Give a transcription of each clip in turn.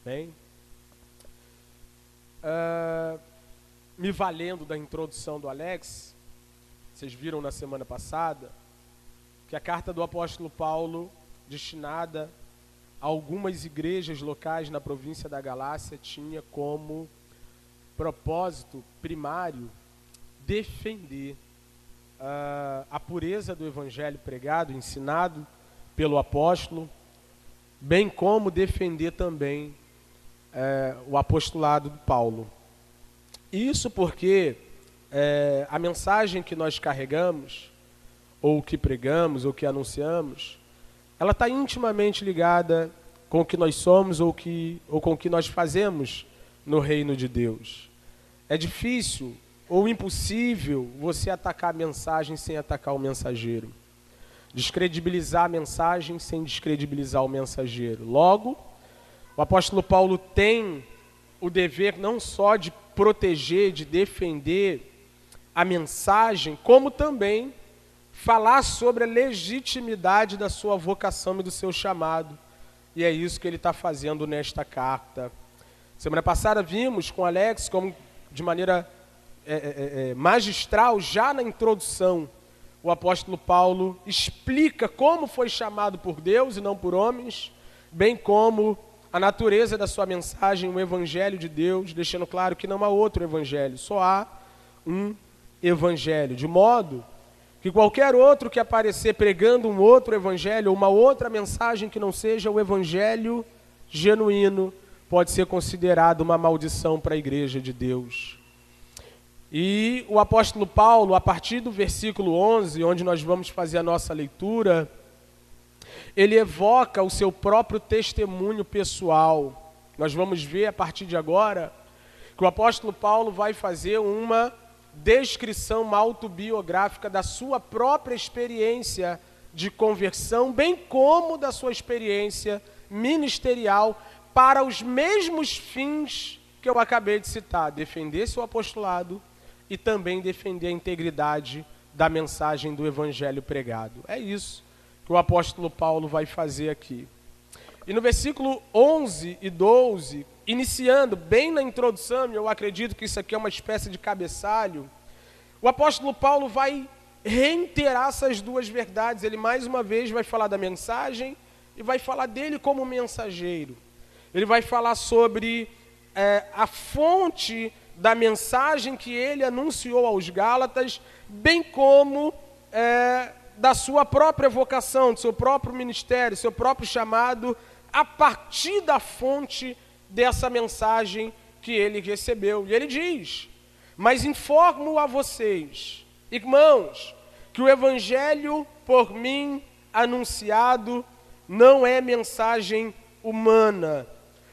Bem, me valendo da introdução do Alex, vocês viram na semana passada que a carta do apóstolo Paulo, destinada a algumas igrejas locais na província da Galácia, tinha como propósito primário defender a pureza do evangelho pregado, ensinado pelo apóstolo, bem como defender também o apostolado de Paulo. Isso porque a mensagem que nós carregamos, ou que pregamos, ou que anunciamos, ela está intimamente ligada com o que nós somos ou com o que nós fazemos no reino de Deus. É difícil ou impossível você atacar a mensagem sem atacar o mensageiro. Descredibilizar a mensagem sem descredibilizar o mensageiro. Logo, o apóstolo Paulo tem o dever não só de proteger, de defender a mensagem, como também falar sobre a legitimidade da sua vocação e do seu chamado. E é isso que ele está fazendo nesta carta. Semana passada vimos com Alex como de maneira magistral, já na introdução, o apóstolo Paulo explica como foi chamado por Deus e não por homens, bem como a natureza da sua mensagem, o evangelho de Deus, deixando claro que não há outro evangelho, só há um evangelho, de modo que qualquer outro que aparecer pregando um outro evangelho, ou uma outra mensagem que não seja o evangelho genuíno, pode ser considerado uma maldição para a igreja de Deus. E o apóstolo Paulo, a partir do versículo 11, onde nós vamos fazer a nossa leitura, ele evoca o seu próprio testemunho pessoal. Nós vamos ver a partir de agora que o apóstolo Paulo vai fazer uma descrição autobiográfica da sua própria experiência de conversão, bem como da sua experiência ministerial para os mesmos fins que eu acabei de citar, defender seu apostolado e também defender a integridade da mensagem do evangelho pregado. É isso que o apóstolo Paulo vai fazer aqui. E no versículo 11 e 12, iniciando bem na introdução, eu acredito que isso aqui é uma espécie de cabeçalho, o apóstolo Paulo vai reiterar essas duas verdades. Ele mais uma vez vai falar da mensagem e vai falar dele como mensageiro. Ele vai falar sobre a fonte da mensagem que ele anunciou aos Gálatas, bem como da sua própria vocação, do seu próprio ministério, seu próprio chamado, a partir da fonte dessa mensagem que ele recebeu. E ele diz: mas informo a vocês, irmãos, que o evangelho por mim anunciado não é mensagem humana,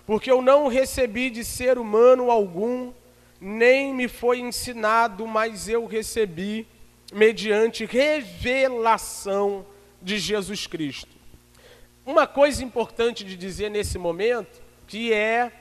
porque eu não recebi de ser humano algum, nem me foi ensinado, mas eu recebi mediante revelação de Jesus Cristo. Uma coisa importante de dizer nesse momento, que é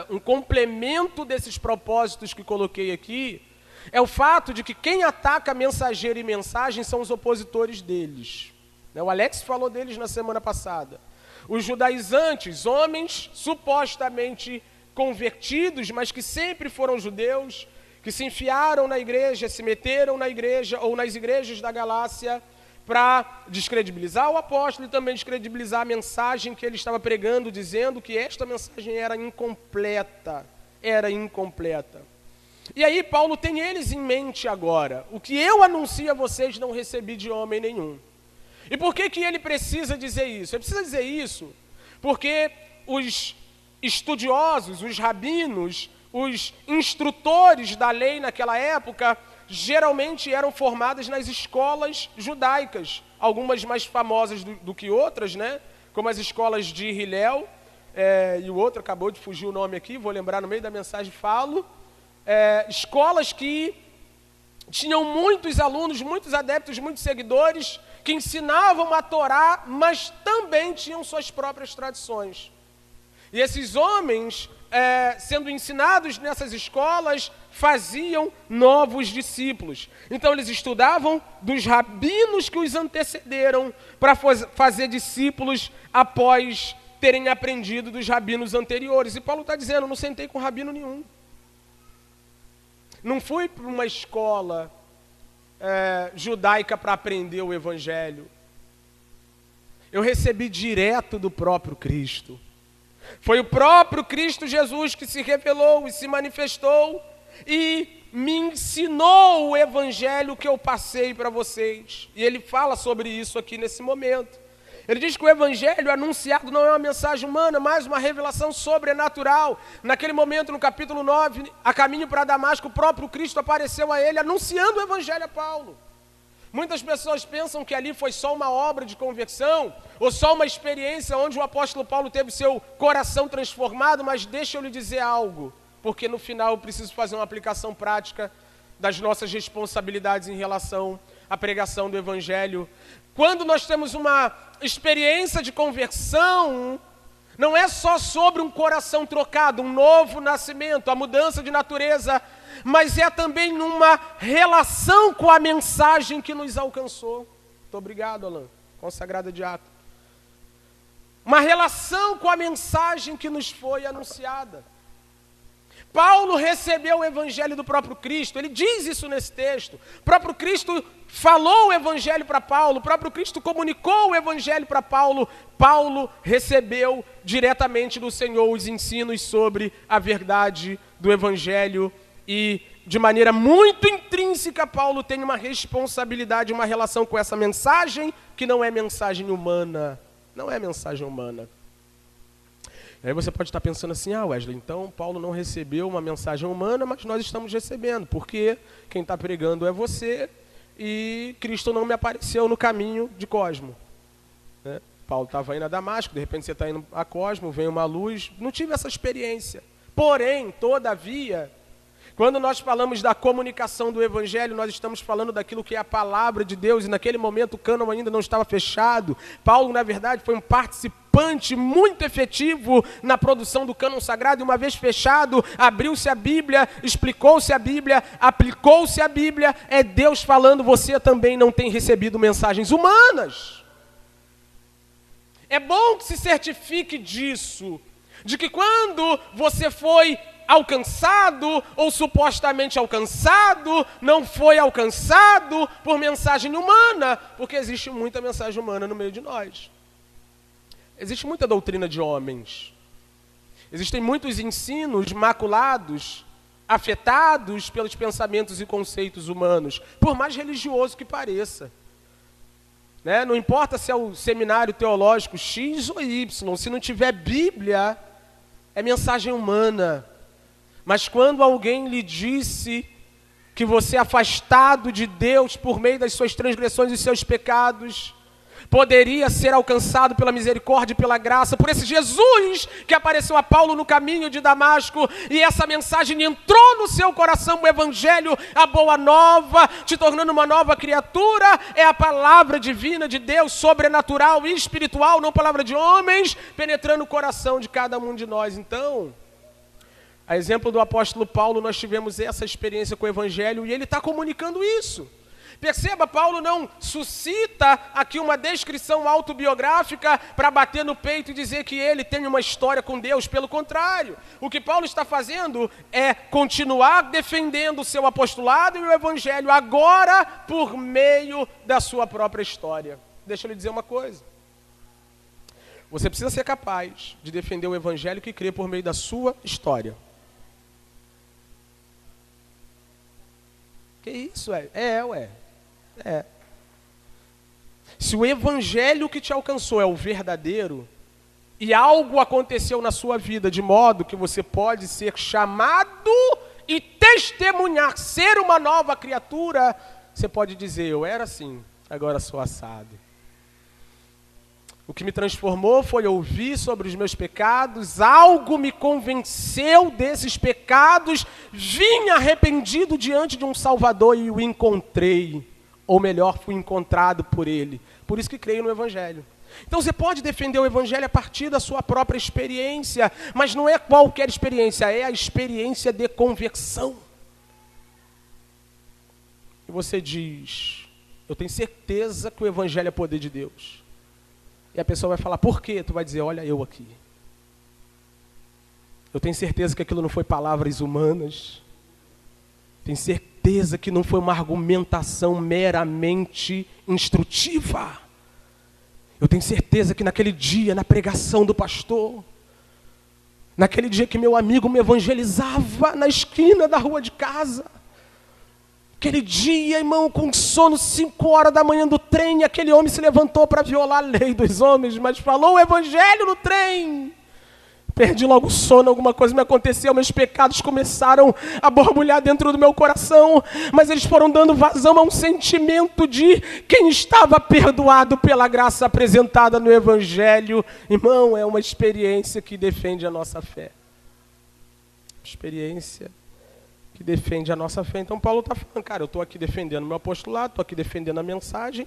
um complemento desses propósitos que coloquei aqui, é o fato de que quem ataca mensageiro e mensagem são os opositores deles. O Alex falou deles na semana passada. Os judaizantes, homens supostamente convertidos, mas que sempre foram judeus, que se enfiaram na igreja, se meteram na igreja ou nas igrejas da Galácia para descredibilizar o apóstolo e também descredibilizar a mensagem que ele estava pregando, dizendo que esta mensagem era incompleta. E aí Paulo tem eles em mente agora. O que eu anuncio a vocês não recebi de homem nenhum. E por que ele precisa dizer isso? Ele precisa dizer isso porque os estudiosos, os rabinos, os instrutores da lei naquela época, geralmente eram formados nas escolas judaicas, algumas mais famosas do que outras, né? Como as escolas de Hillel, e o outro acabou de fugir o nome aqui, vou lembrar no meio da mensagem, escolas que tinham muitos alunos, muitos adeptos, muitos seguidores, que ensinavam a Torá, mas também tinham suas próprias tradições. E esses homens, sendo ensinados nessas escolas, faziam novos discípulos. Então eles estudavam dos rabinos que os antecederam para fazer discípulos após terem aprendido dos rabinos anteriores. E Paulo está dizendo, não sentei com rabino nenhum. Não fui para uma escola judaica para aprender o evangelho. Eu recebi direto do próprio Cristo. Foi o próprio Cristo Jesus que se revelou e se manifestou e me ensinou o evangelho que eu passei para vocês. E ele fala sobre isso aqui nesse momento. Ele diz que o evangelho anunciado não é uma mensagem humana, mas uma revelação sobrenatural. Naquele momento, no capítulo 9, a caminho para Damasco, o próprio Cristo apareceu a ele, anunciando o evangelho a Paulo. Muitas pessoas pensam que ali foi só uma obra de conversão, ou só uma experiência onde o apóstolo Paulo teve seu coração transformado, mas deixa eu lhe dizer algo, porque no final eu preciso fazer uma aplicação prática das nossas responsabilidades em relação à pregação do evangelho. Quando nós temos uma experiência de conversão, não é só sobre um coração trocado, um novo nascimento, a mudança de natureza, mas é também numa relação com a mensagem que nos alcançou. Muito obrigado, Alan, consagrada diácono. Uma relação com a mensagem que nos foi anunciada. Paulo recebeu o evangelho do próprio Cristo, ele diz isso nesse texto. O próprio Cristo falou o evangelho para Paulo, o próprio Cristo comunicou o evangelho para Paulo. Paulo recebeu diretamente do Senhor os ensinos sobre a verdade do evangelho e de maneira muito intrínseca Paulo tem uma responsabilidade, uma relação com essa mensagem que não é mensagem humana, não é mensagem humana. Aí você pode estar pensando assim, Wesley, então Paulo não recebeu uma mensagem humana, mas nós estamos recebendo, porque quem está pregando é você e Cristo não me apareceu no caminho de Cosmo. Né? Paulo estava indo a Damasco, de repente você está indo a Cosmo, vem uma luz, não tive essa experiência. Porém, todavia, quando nós falamos da comunicação do evangelho, nós estamos falando daquilo que é a palavra de Deus, e naquele momento o cânon ainda não estava fechado. Paulo, na verdade, foi um participante muito efetivo na produção do cânon sagrado, e uma vez fechado, abriu-se a Bíblia, explicou-se a Bíblia, aplicou-se a Bíblia, é Deus falando, você também não tem recebido mensagens humanas. É bom que se certifique disso, de que quando você foi alcançado ou supostamente alcançado, não foi alcançado por mensagem humana, porque existe muita mensagem humana no meio de nós. Existe muita doutrina de homens. Existem muitos ensinos maculados, afetados pelos pensamentos e conceitos humanos, por mais religioso que pareça. Né? Não importa se é o seminário teológico X ou Y, se não tiver Bíblia, é mensagem humana. Mas quando alguém lhe disse que você é afastado de Deus por meio das suas transgressões e seus pecados, poderia ser alcançado pela misericórdia e pela graça, por esse Jesus que apareceu a Paulo no caminho de Damasco, e essa mensagem entrou no seu coração, o evangelho, a boa nova, te tornando uma nova criatura, é a palavra divina de Deus, sobrenatural e espiritual, não palavra de homens, penetrando o coração de cada um de nós. Então, a exemplo do apóstolo Paulo, nós tivemos essa experiência com o evangelho e ele está comunicando isso. Perceba, Paulo não suscita aqui uma descrição autobiográfica para bater no peito e dizer que ele tem uma história com Deus. Pelo contrário, o que Paulo está fazendo é continuar defendendo o seu apostolado e o evangelho, agora por meio da sua própria história. Deixa eu lhe dizer uma coisa. Você precisa ser capaz de defender o evangelho que crê por meio da sua história. Que isso, ué? É. Se o evangelho que te alcançou é o verdadeiro, e algo aconteceu na sua vida de modo que você pode ser chamado e testemunhar, ser uma nova criatura, você pode dizer, eu era assim, agora sou assado. O que me transformou foi ouvir sobre os meus pecados, algo me convenceu desses pecados, vim arrependido diante de um Salvador e o encontrei, ou melhor, fui encontrado por ele. Por isso que creio no Evangelho. Então você pode defender o Evangelho a partir da sua própria experiência, mas não é qualquer experiência, é a experiência de conversão. E você diz, eu tenho certeza que o Evangelho é poder de Deus. E a pessoa vai falar, por quê? Tu vai dizer, olha eu aqui. Eu tenho certeza que aquilo não foi palavras humanas. Tenho certeza que não foi uma argumentação meramente instrutiva. Eu tenho certeza que naquele dia, na pregação do pastor, naquele dia que meu amigo me evangelizava na esquina da rua de casa, aquele dia, irmão, com sono, 5 horas da manhã do trem, aquele homem se levantou para violar a lei dos homens, mas falou o evangelho no trem. Perdi logo o sono, alguma coisa me aconteceu, meus pecados começaram a borbulhar dentro do meu coração, mas eles foram dando vazão a um sentimento de quem estava perdoado pela graça apresentada no Evangelho. Irmão, é uma experiência que defende a nossa fé. Experiência que defende a nossa fé. Então Paulo está falando, cara, eu estou aqui defendendo o meu apostolado, estou aqui defendendo a mensagem,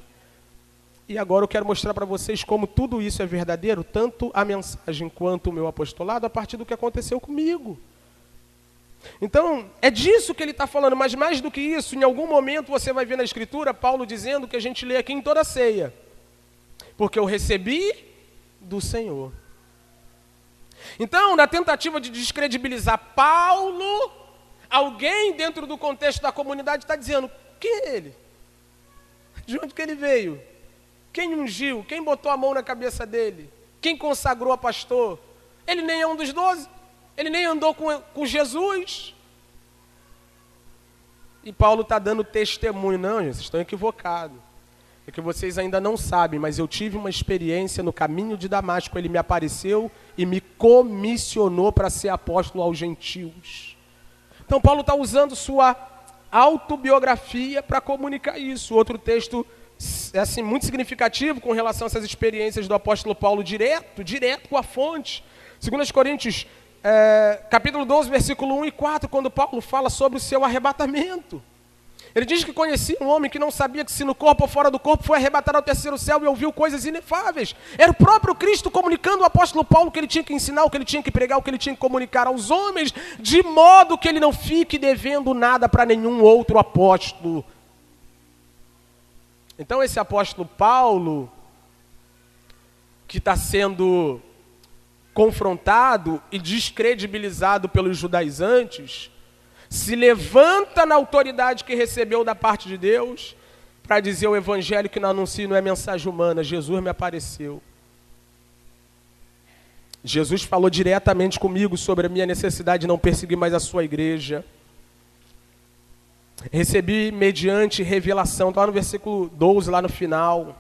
e agora eu quero mostrar para vocês como tudo isso é verdadeiro, tanto a mensagem quanto o meu apostolado, a partir do que aconteceu comigo. Então, é disso que ele está falando, mas mais do que isso, em algum momento você vai ver na Escritura, Paulo dizendo que a gente lê aqui em toda a ceia. Porque eu recebi do Senhor. Então, na tentativa de descredibilizar Paulo, alguém dentro do contexto da comunidade está dizendo, quem é ele? De onde que ele veio? Quem ungiu? Quem botou a mão na cabeça dele? Quem consagrou a pastor? Ele nem é um dos 12. Ele nem andou com Jesus. E Paulo está dando testemunho. Não, gente, vocês estão equivocados. É que vocês ainda não sabem, mas eu tive uma experiência no caminho de Damasco. Ele me apareceu e me comissionou para ser apóstolo aos gentios. Então Paulo está usando sua autobiografia para comunicar isso. Outro texto é assim, muito significativo com relação a essas experiências do apóstolo Paulo, direto com a fonte. 2 Coríntios, capítulo 12, versículo 1 e 4, quando Paulo fala sobre o seu arrebatamento. Ele diz que conhecia um homem que não sabia que se no corpo ou fora do corpo foi arrebatado ao terceiro céu e ouviu coisas inefáveis. Era o próprio Cristo comunicando ao apóstolo Paulo que ele tinha que ensinar, o que ele tinha que pregar, o que ele tinha que comunicar aos homens, de modo que ele não fique devendo nada para nenhum outro apóstolo. Então esse apóstolo Paulo, que está sendo confrontado e descredibilizado pelos judaizantes, se levanta na autoridade que recebeu da parte de Deus para dizer o evangelho que não anuncio não é mensagem humana, Jesus me apareceu. Jesus falou diretamente comigo sobre a minha necessidade de não perseguir mais a sua igreja. Recebi mediante revelação, está lá no versículo 12, lá no final.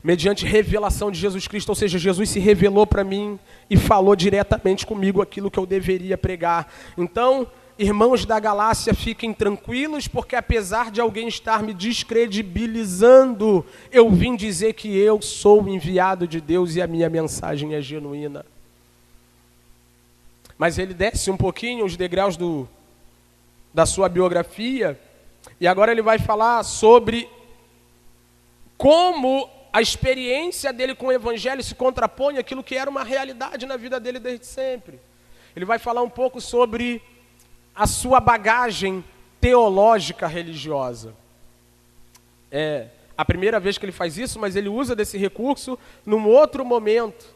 Mediante revelação de Jesus Cristo, ou seja, Jesus se revelou para mim e falou diretamente comigo aquilo que eu deveria pregar. Então, irmãos da Galácia, fiquem tranquilos, porque apesar de alguém estar me descredibilizando, eu vim dizer que eu sou o enviado de Deus e a minha mensagem é genuína. Mas ele desce um pouquinho os degraus da sua biografia, e agora ele vai falar sobre como a experiência dele com o evangelho se contrapõe àquilo que era uma realidade na vida dele desde sempre. Ele vai falar um pouco sobre a sua bagagem teológica religiosa. É a primeira vez que ele faz isso, mas ele usa desse recurso num outro momento.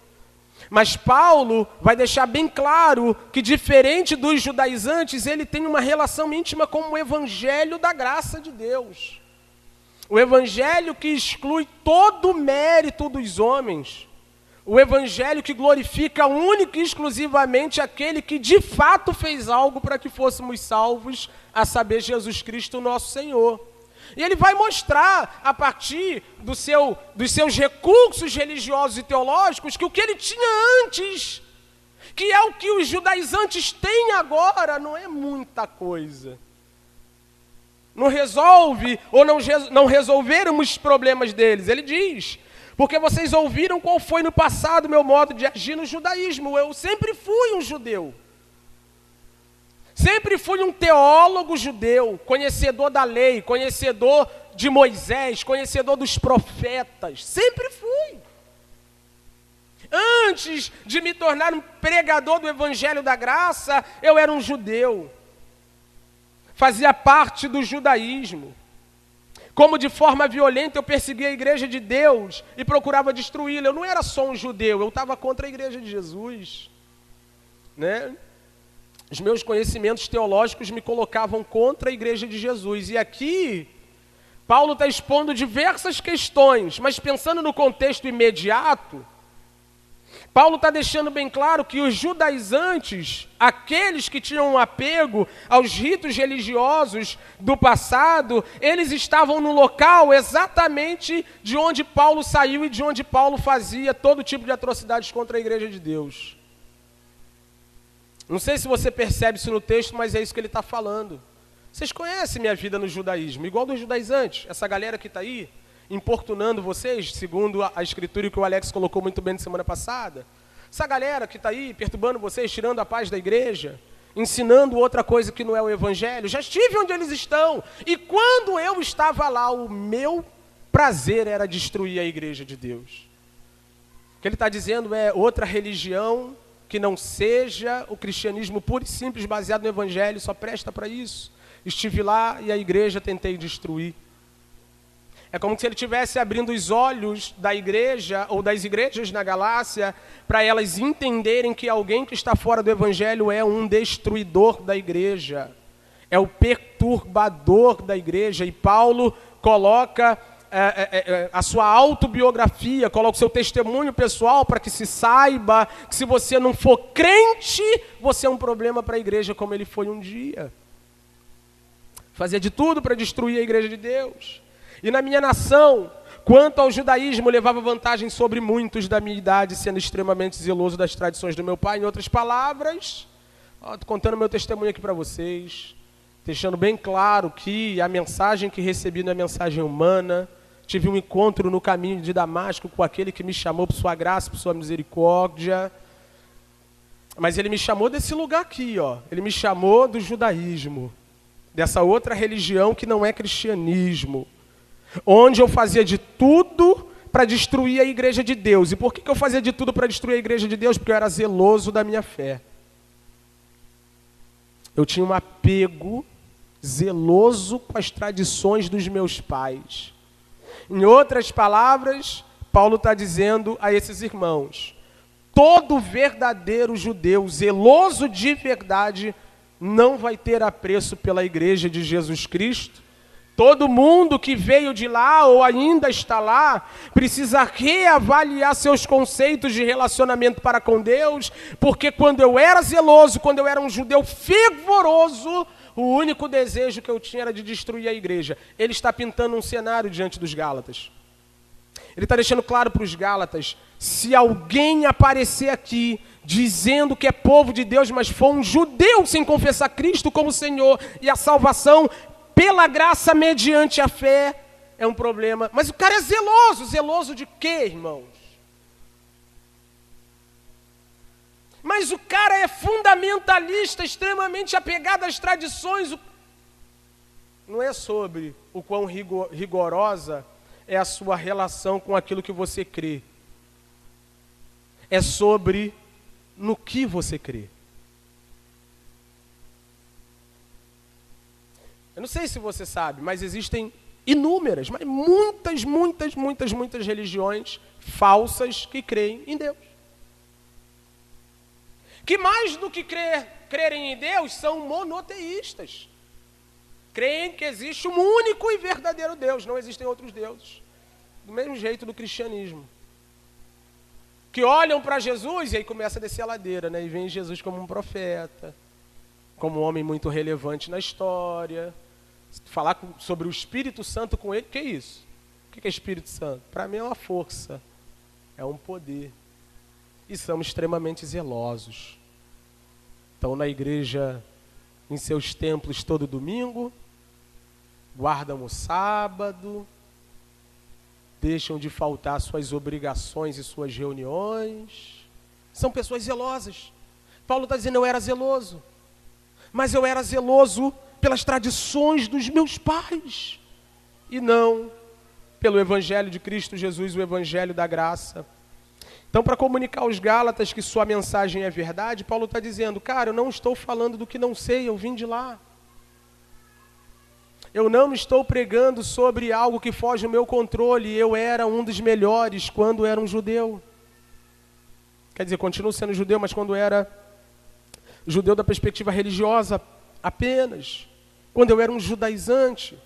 Mas Paulo vai deixar bem claro que, diferente dos judaizantes, ele tem uma relação íntima com o evangelho da graça de Deus. O evangelho que exclui todo o mérito dos homens. O evangelho que glorifica única e exclusivamente aquele que de fato fez algo para que fôssemos salvos, a saber, Jesus Cristo, nosso Senhor. E ele vai mostrar, a partir dos seus recursos religiosos e teológicos, que o que ele tinha antes, que é o que os judaizantes têm agora, não é muita coisa. Não resolve ou não resolveram os problemas deles. Ele diz, porque vocês ouviram qual foi no passado meu modo de agir no judaísmo. Eu sempre fui um judeu. Sempre fui um teólogo judeu, conhecedor da lei, conhecedor de Moisés, conhecedor dos profetas. Sempre fui. Antes de me tornar um pregador do evangelho da graça, eu era um judeu. Fazia parte do judaísmo. Como de forma violenta eu persegui a igreja de Deus e procurava destruí-la. Eu não era só um judeu, eu estava contra a igreja de Jesus, né? Os meus conhecimentos teológicos me colocavam contra a igreja de Jesus. E aqui, Paulo está expondo diversas questões, mas pensando no contexto imediato, Paulo está deixando bem claro que os judaizantes, aqueles que tinham um apego aos ritos religiosos do passado, eles estavam no local exatamente de onde Paulo saiu e de onde Paulo fazia todo tipo de atrocidades contra a igreja de Deus. Não sei se você percebe isso no texto, mas é isso que ele está falando. Vocês conhecem minha vida no judaísmo, igual dos judaizantes, essa galera que está aí, importunando vocês, segundo a escritura que o Alex colocou muito bem na semana passada. Essa galera que está aí, perturbando vocês, tirando a paz da igreja, ensinando outra coisa que não é o evangelho. Já estive onde eles estão, e quando eu estava lá, o meu prazer era destruir a igreja de Deus. O que ele está dizendo é outra religião que não seja o cristianismo puro e simples, baseado no evangelho, só presta para isso. Estive lá e a igreja tentei destruir. É como se ele estivesse abrindo os olhos da igreja ou das igrejas na Galácia para elas entenderem que alguém que está fora do evangelho é um destruidor da igreja, é o perturbador da igreja. E Paulo coloca a sua autobiografia, coloca o seu testemunho pessoal para que se saiba que se você não for crente, você é um problema para a igreja como ele foi um dia. Fazia de tudo para destruir a igreja de Deus. E na minha nação, quanto ao judaísmo, levava vantagem sobre muitos da minha idade, sendo extremamente zeloso das tradições do meu pai. Em outras palavras, estou contando meu testemunho aqui para vocês, deixando bem claro que a mensagem que recebi não é mensagem humana. Tive um encontro no caminho de Damasco com aquele que me chamou por sua graça, por sua misericórdia. Mas ele me chamou desse lugar aqui, ó. Ele me chamou do judaísmo, dessa outra religião que não é cristianismo, onde eu fazia de tudo para destruir a igreja de Deus. E por que eu fazia de tudo para destruir a igreja de Deus? Porque eu era zeloso da minha fé. Eu tinha um apego zeloso com as tradições dos meus pais. Em outras palavras, Paulo está dizendo a esses irmãos, todo verdadeiro judeu, zeloso de verdade, não vai ter apreço pela igreja de Jesus Cristo. Todo mundo que veio de lá ou ainda está lá, precisa reavaliar seus conceitos de relacionamento para com Deus, porque quando eu era zeloso, quando eu era um judeu fervoroso, o único desejo que eu tinha era de destruir a igreja. Ele está pintando um cenário diante dos Gálatas. Ele está deixando claro para os Gálatas, se alguém aparecer aqui dizendo que é povo de Deus, mas for um judeu sem confessar Cristo como Senhor e a salvação pela graça mediante a fé, é um problema. Mas o cara é zeloso. Zeloso de quê, irmãos? Mas o cara é fundamentalista, extremamente apegado às tradições. Não é sobre o quão rigorosa é a sua relação com aquilo que você crê. É sobre no que você crê. Eu não sei se você sabe, mas existem inúmeras, mas muitas religiões falsas que creem em Deus. Que mais do que crerem em Deus, são monoteístas. Creem que existe um único e verdadeiro Deus, não existem outros deuses. Do mesmo jeito do cristianismo. Que olham para Jesus e aí começa a descer a ladeira, né? E vem Jesus como um profeta, como um homem muito relevante na história. Falar sobre o Espírito Santo com ele, que é isso? O que é Espírito Santo? Para mim é uma força, é um poder. E somos extremamente zelosos. Estão na igreja, em seus templos todo domingo, guardam o sábado, deixam de faltar suas obrigações e suas reuniões. São pessoas zelosas. Paulo está dizendo, eu era zeloso. Mas eu era zeloso pelas tradições dos meus pais. E não pelo Evangelho de Cristo Jesus, o Evangelho da graça. Então, para comunicar aos Gálatas que sua mensagem é verdade, Paulo está dizendo, cara, eu não estou falando do que não sei, eu vim de lá. Eu não estou pregando sobre algo que foge do meu controle. Eu era um dos melhores quando era um judeu. Quer dizer, continuo sendo judeu, mas quando era judeu da perspectiva religiosa apenas. Quando eu era um judaizante.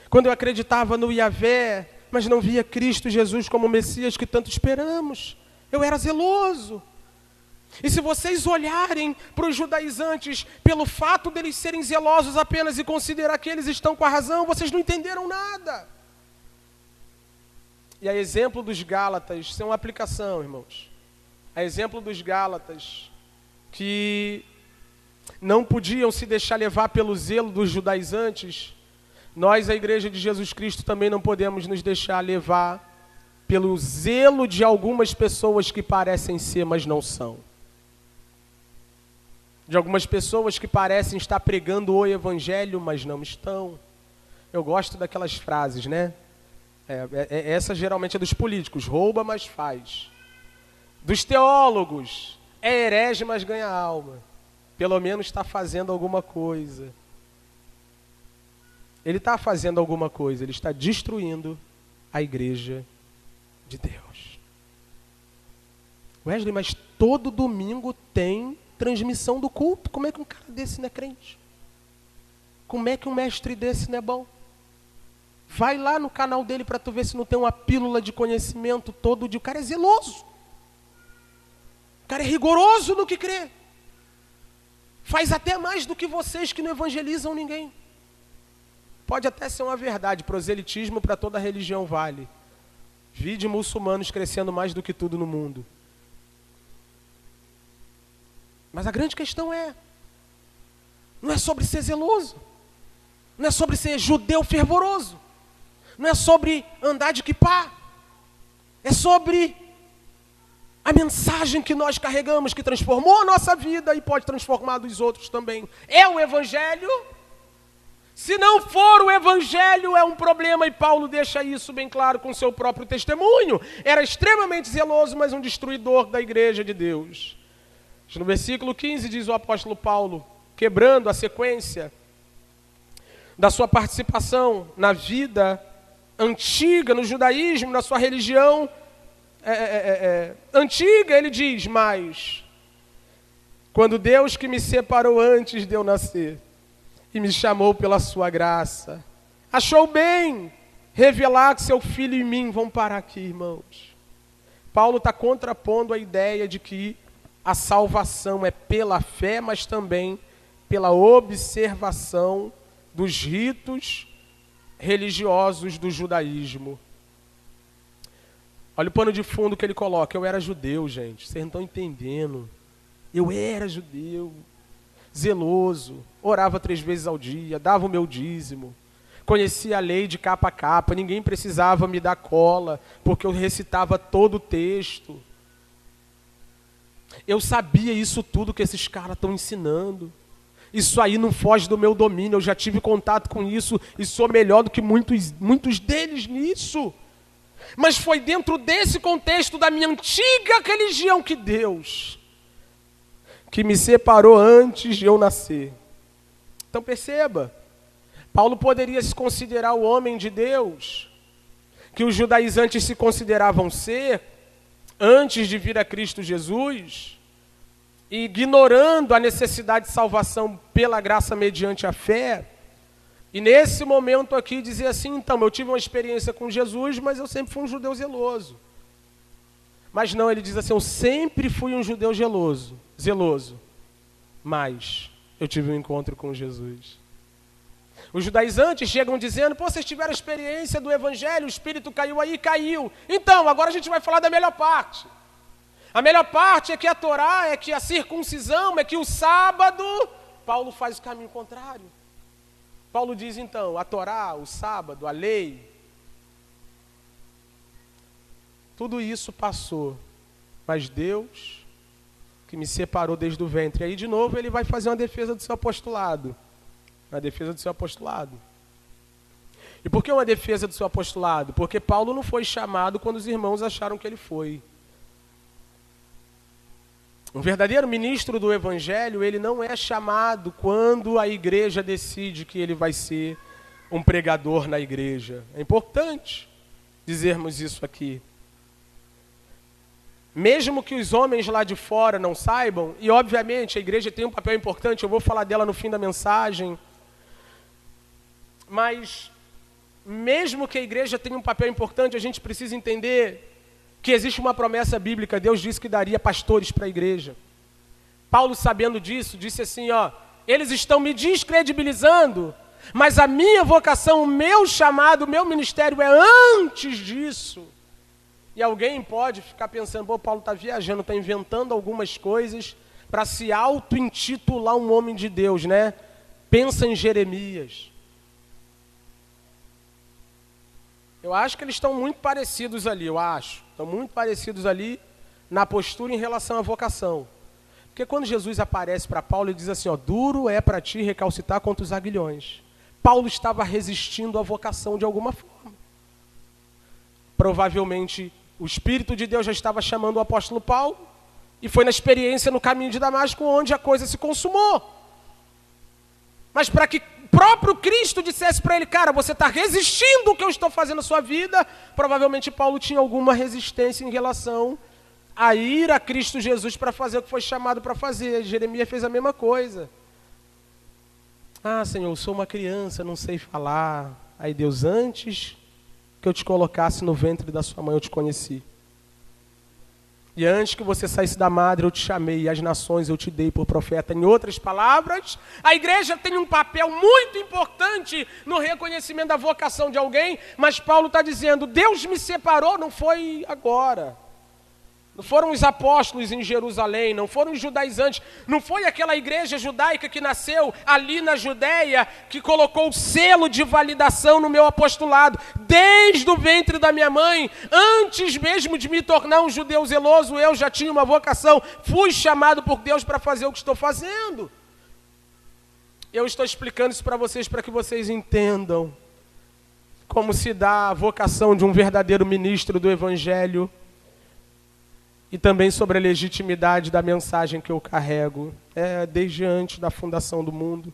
Quando eu acreditava no Yahvé, mas não via Cristo Jesus como o Messias que tanto esperamos. Eu era zeloso. E se vocês olharem para os judaizantes pelo fato deles serem zelosos apenas e considerar que eles estão com a razão, vocês não entenderam nada. E a exemplo dos Gálatas, isso é uma aplicação, irmãos. A exemplo dos Gálatas, que não podiam se deixar levar pelo zelo dos judaizantes, nós, a Igreja de Jesus Cristo, também não podemos nos deixar levar pelo zelo de algumas pessoas que parecem ser, mas não são. De algumas pessoas que parecem estar pregando o Evangelho, mas não estão. Eu gosto daquelas frases, né? Essa geralmente é dos políticos, rouba, mas faz. Dos teólogos, é herege, mas ganha alma. Pelo menos está fazendo alguma coisa. Ele está fazendo alguma coisa, ele está destruindo a Igreja de Deus. Wesley, mas todo domingo tem transmissão do culto. Como é que um cara desse não é crente? Como é que um mestre desse não é bom? Vai lá no canal dele para tu ver se não tem uma pílula de conhecimento todo dia. O cara é zeloso. O cara é rigoroso no que crê. Faz até mais do que vocês que não evangelizam ninguém. Pode até ser uma verdade. Proselitismo para toda religião vale. Vide muçulmanos crescendo mais do que tudo no mundo. Mas a grande questão não é sobre ser zeloso, não é sobre ser judeu fervoroso, não é sobre andar de quipá, é sobre a mensagem que nós carregamos, que transformou a nossa vida e pode transformar dos outros também. É o Evangelho? Se não for o Evangelho, é um problema, e Paulo deixa isso bem claro com seu próprio testemunho. Era extremamente zeloso, mas um destruidor da Igreja de Deus. No versículo 15 diz o apóstolo Paulo, quebrando a sequência da sua participação na vida antiga, no judaísmo, na sua religião antiga, ele diz, mas quando Deus que me separou antes de eu nascer e me chamou pela sua graça, achou bem revelar que seu filho e mim vão parar aqui, irmãos. Paulo está contrapondo a ideia de que a salvação é pela fé, mas também pela observação dos ritos religiosos do judaísmo. Olha o pano de fundo que ele coloca. Eu era judeu, gente. Vocês não estão entendendo. Eu era judeu, zeloso, orava 3 vezes ao dia, dava o meu dízimo, conhecia a lei de capa a capa, ninguém precisava me dar cola, porque eu recitava todo o texto. Eu sabia isso tudo que esses caras estão ensinando. Isso aí não foge do meu domínio. Eu já tive contato com isso e sou melhor do que muitos deles nisso. Mas foi dentro desse contexto da minha antiga religião que Deus, que me separou antes de eu nascer. Então perceba, Paulo poderia se considerar o homem de Deus, que os judaizantes se consideravam ser, antes de vir a Cristo Jesus, ignorando a necessidade de salvação pela graça mediante a fé, e nesse momento aqui dizer assim, então, eu tive uma experiência com Jesus, mas eu sempre fui um judeu zeloso. Mas não, ele diz assim, eu sempre fui um judeu zeloso, mas eu tive um encontro com Jesus. Os judaizantes chegam dizendo, pô, vocês tiveram a experiência do Evangelho, o Espírito caiu aí, caiu. Então, agora a gente vai falar da melhor parte. A melhor parte é que a Torá, é que a circuncisão, é que o sábado, Paulo faz o caminho contrário. Paulo diz então, a Torá, o sábado, a lei, tudo isso passou, mas Deus, que me separou desde o ventre. Aí de novo ele vai fazer uma defesa do seu apostolado. Uma defesa do seu apostolado. E por que uma defesa do seu apostolado? Porque Paulo não foi chamado quando os irmãos acharam que ele foi. Um verdadeiro ministro do Evangelho, ele não é chamado quando a igreja decide que ele vai ser um pregador na igreja. É importante dizermos isso aqui. Mesmo que os homens lá de fora não saibam, e obviamente a igreja tem um papel importante, eu vou falar dela no fim da mensagem, mas mesmo que a igreja tenha um papel importante, a gente precisa entender que existe uma promessa bíblica. Deus disse que daria pastores para a igreja. Paulo, sabendo disso, disse assim, eles estão me descredibilizando, mas a minha vocação, o meu chamado, o meu ministério é antes disso. E alguém pode ficar pensando, Paulo está viajando, está inventando algumas coisas para se auto-intitular um homem de Deus, né? Pensa em Jeremias. Eu acho que eles estão muito parecidos ali, Estão muito parecidos ali na postura em relação à vocação. Porque quando Jesus aparece para Paulo, ele diz assim, duro é para ti recalcitar contra os aguilhões. Paulo estava resistindo à vocação de alguma forma. Provavelmente o Espírito de Deus já estava chamando o apóstolo Paulo, e foi na experiência no caminho de Damasco onde a coisa se consumou. Mas para que o próprio Cristo dissesse para ele, cara, você está resistindo ao que eu estou fazendo na sua vida, provavelmente Paulo tinha alguma resistência em relação a ir a Cristo Jesus para fazer o que foi chamado para fazer. Jeremias fez a mesma coisa. Senhor, eu sou uma criança, não sei falar. Aí Deus, antes que eu te colocasse no ventre da sua mãe, eu te conheci. E antes que você saísse da madre, eu te chamei, e as nações eu te dei por profeta. Em outras palavras, a igreja tem um papel muito importante no reconhecimento da vocação de alguém, mas Paulo está dizendo, Deus me separou, não foi agora. Não foram os apóstolos em Jerusalém, não foram os judaizantes, não foi aquela igreja judaica que nasceu ali na Judéia, que colocou o selo de validação no meu apostolado. Desde o ventre da minha mãe, antes mesmo de me tornar um judeu zeloso, eu já tinha uma vocação, fui chamado por Deus para fazer o que estou fazendo. Eu estou explicando isso para que vocês entendam como se dá a vocação de um verdadeiro ministro do Evangelho, e também sobre a legitimidade da mensagem que eu carrego. Desde antes da fundação do mundo,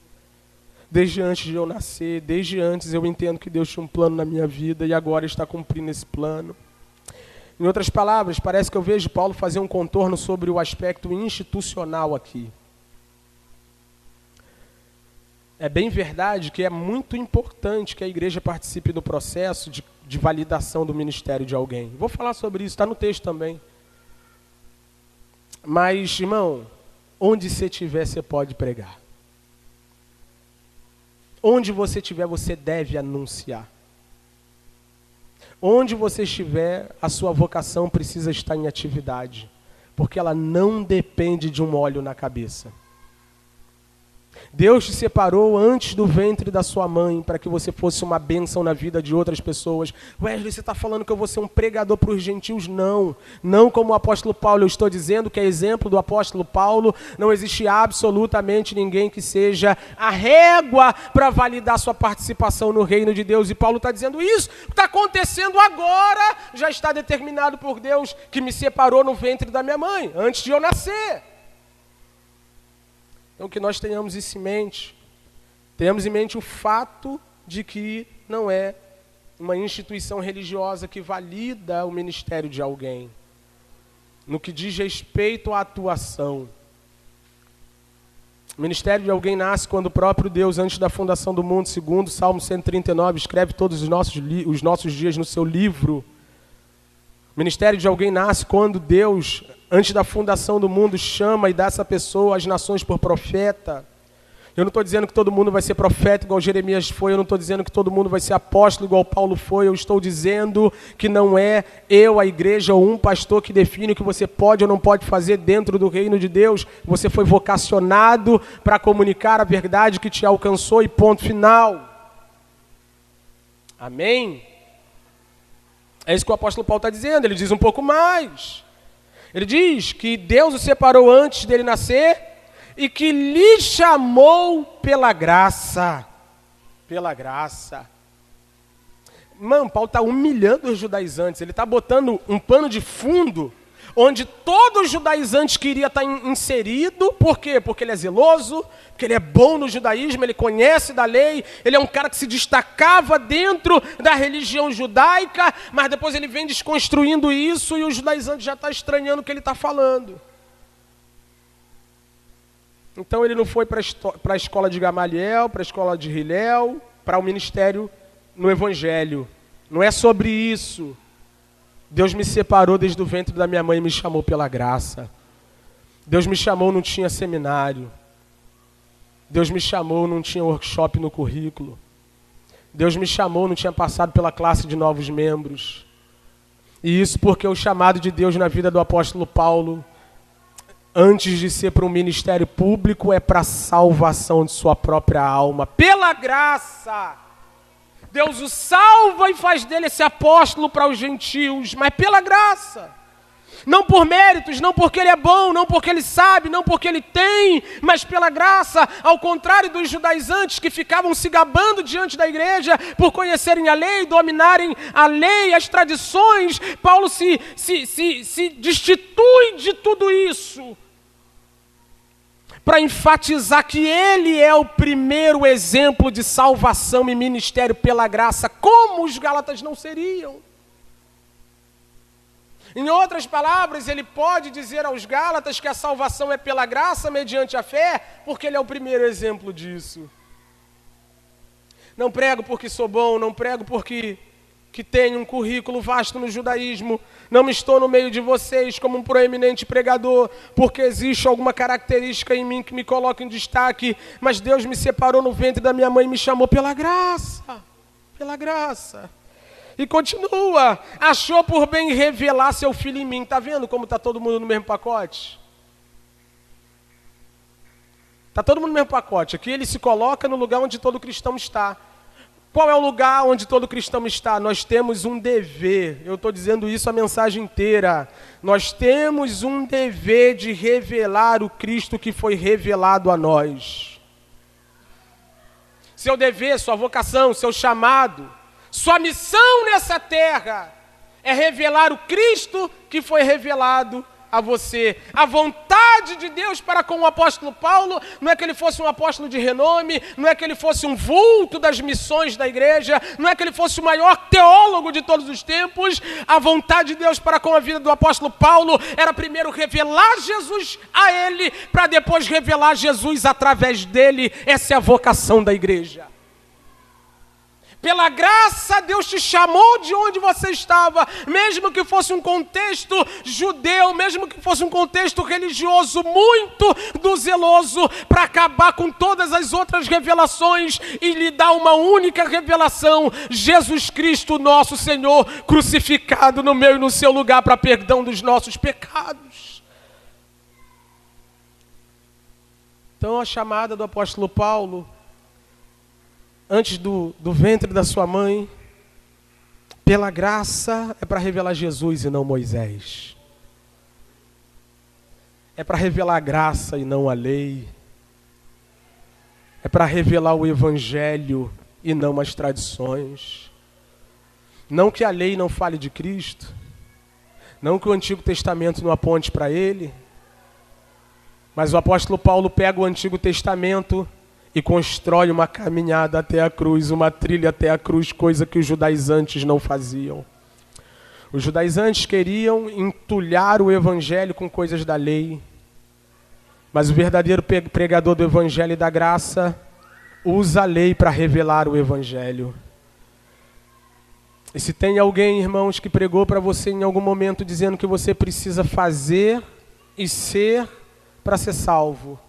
desde antes de eu nascer, desde antes eu entendo que Deus tinha um plano na minha vida e agora está cumprindo esse plano. Em outras palavras, parece que eu vejo Paulo fazer um contorno sobre o aspecto institucional aqui. É bem verdade que é muito importante que a igreja participe do processo de validação do ministério de alguém. Vou falar sobre isso, está no texto também. Mas, irmão, onde você estiver, você pode pregar. Onde você estiver, você deve anunciar. Onde você estiver, a sua vocação precisa estar em atividade, porque ela não depende de um óleo na cabeça. Deus te separou antes do ventre da sua mãe para que você fosse uma bênção na vida de outras pessoas. Wesley, você está falando que eu vou ser um pregador para os gentios? Não. Não como o apóstolo Paulo. Eu estou dizendo que, a exemplo do apóstolo Paulo, não existe absolutamente ninguém que seja a régua para validar sua participação no reino de Deus. E Paulo está dizendo isso. O que está acontecendo agora já está determinado por Deus, que me separou no ventre da minha mãe, antes de eu nascer. Então, que nós tenhamos isso em mente. Tenhamos em mente o fato de que não é uma instituição religiosa que valida o ministério de alguém, no que diz respeito à atuação. O ministério de alguém nasce quando o próprio Deus, antes da fundação do mundo, segundo Salmo 139, escreve todos os nossos dias no seu livro. O ministério de alguém nasce quando Deus, antes da fundação do mundo, chama e dá essa pessoa às nações por profeta. Eu não estou dizendo que todo mundo vai ser profeta igual Jeremias foi, eu não estou dizendo que todo mundo vai ser apóstolo igual Paulo foi, eu estou dizendo que não é eu, a igreja ou um pastor que define o que você pode ou não pode fazer dentro do reino de Deus. Você foi vocacionado para comunicar a verdade que te alcançou e ponto final. Amém? É isso que o apóstolo Paulo está dizendo. Ele diz um pouco mais. Ele diz que Deus o separou antes dele nascer e que lhe chamou pela graça. Pela graça. Mano, Paulo está humilhando os judaizantes. Ele está botando um pano de fundo onde todo judaizante queria estar inserido. Por quê? Porque ele é zeloso, porque ele é bom no judaísmo, ele conhece da lei, ele é um cara que se destacava dentro da religião judaica, mas depois ele vem desconstruindo isso e o judaizante já está estranhando o que ele está falando. Então ele não foi para a escola de Gamaliel, para a escola de Hillel, para o ministério no Evangelho. Não é sobre isso. Deus me separou desde o ventre da minha mãe e me chamou pela graça. Deus me chamou, não tinha seminário. Deus me chamou, não tinha workshop no currículo. Deus me chamou, não tinha passado pela classe de novos membros. E isso porque o chamado de Deus na vida do apóstolo Paulo, antes de ser para um ministério público, é para a salvação de sua própria alma. Pela graça, Deus o salva e faz dele esse apóstolo para os gentios, mas pela graça. Não por méritos, não porque ele é bom, não porque ele sabe, não porque ele tem, mas pela graça, ao contrário dos judaizantes que ficavam se gabando diante da igreja por conhecerem a lei, dominarem a lei, as tradições. Paulo se destitui de tudo isso para enfatizar que ele é o primeiro exemplo de salvação e ministério pela graça, como os gálatas não seriam. Em outras palavras, ele pode dizer aos gálatas que a salvação é pela graça mediante a fé, porque ele é o primeiro exemplo disso. Não prego porque sou bom, não prego porque tenho um currículo vasto no judaísmo, não estou no meio de vocês como um proeminente pregador, porque existe alguma característica em mim que me coloca em destaque, mas Deus me separou no ventre da minha mãe e me chamou pela graça, pela graça. E continua, achou por bem revelar seu filho em mim. Está vendo como está todo mundo no mesmo pacote? Está todo mundo no mesmo pacote. Aqui ele se coloca no lugar onde todo cristão está. Qual é o lugar onde todo cristão está? Nós temos um dever, eu estou dizendo isso a mensagem inteira. Nós temos um dever de revelar o Cristo que foi revelado a nós. Seu dever, sua vocação, seu chamado, sua missão nessa terra é revelar o Cristo que foi revelado a você. A vontade de Deus para com o apóstolo Paulo não é que ele fosse um apóstolo de renome, não é que ele fosse um vulto das missões da igreja, não é que ele fosse o maior teólogo de todos os tempos. A vontade de Deus para com a vida do apóstolo Paulo era primeiro revelar Jesus a ele, para depois revelar Jesus através dele. Essa é a vocação da igreja. Pela graça, Deus te chamou de onde você estava, mesmo que fosse um contexto judeu, mesmo que fosse um contexto religioso muito do zeloso, para acabar com todas as outras revelações e lhe dar uma única revelação: Jesus Cristo, nosso Senhor, crucificado no meu e no seu lugar para perdão dos nossos pecados. Então a chamada do apóstolo Paulo, antes do ventre da sua mãe, pela graça, é para revelar Jesus e não Moisés. É para revelar a graça e não a lei. É para revelar o Evangelho e não as tradições. Não que a lei não fale de Cristo, não que o Antigo Testamento não aponte para ele, mas o apóstolo Paulo pega o Antigo Testamento e constrói uma caminhada até a cruz, uma trilha até a cruz, coisa que os judaizantes não faziam. Os judaizantes queriam entulhar o evangelho com coisas da lei, mas o verdadeiro pregador do evangelho e da graça usa a lei para revelar o evangelho. E se tem alguém, irmãos, que pregou para você em algum momento dizendo que você precisa fazer e ser para ser salvo,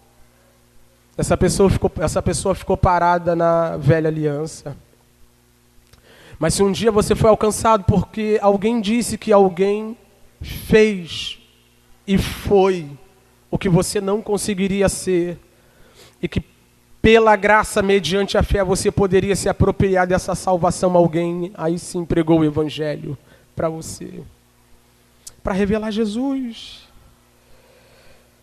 essa pessoa ficou parada na velha aliança. Mas se um dia você foi alcançado porque alguém disse que alguém fez e foi o que você não conseguiria ser, e que pela graça, mediante a fé, você poderia se apropriar dessa salvação, alguém aí sim pregou o evangelho para você, para revelar Jesus.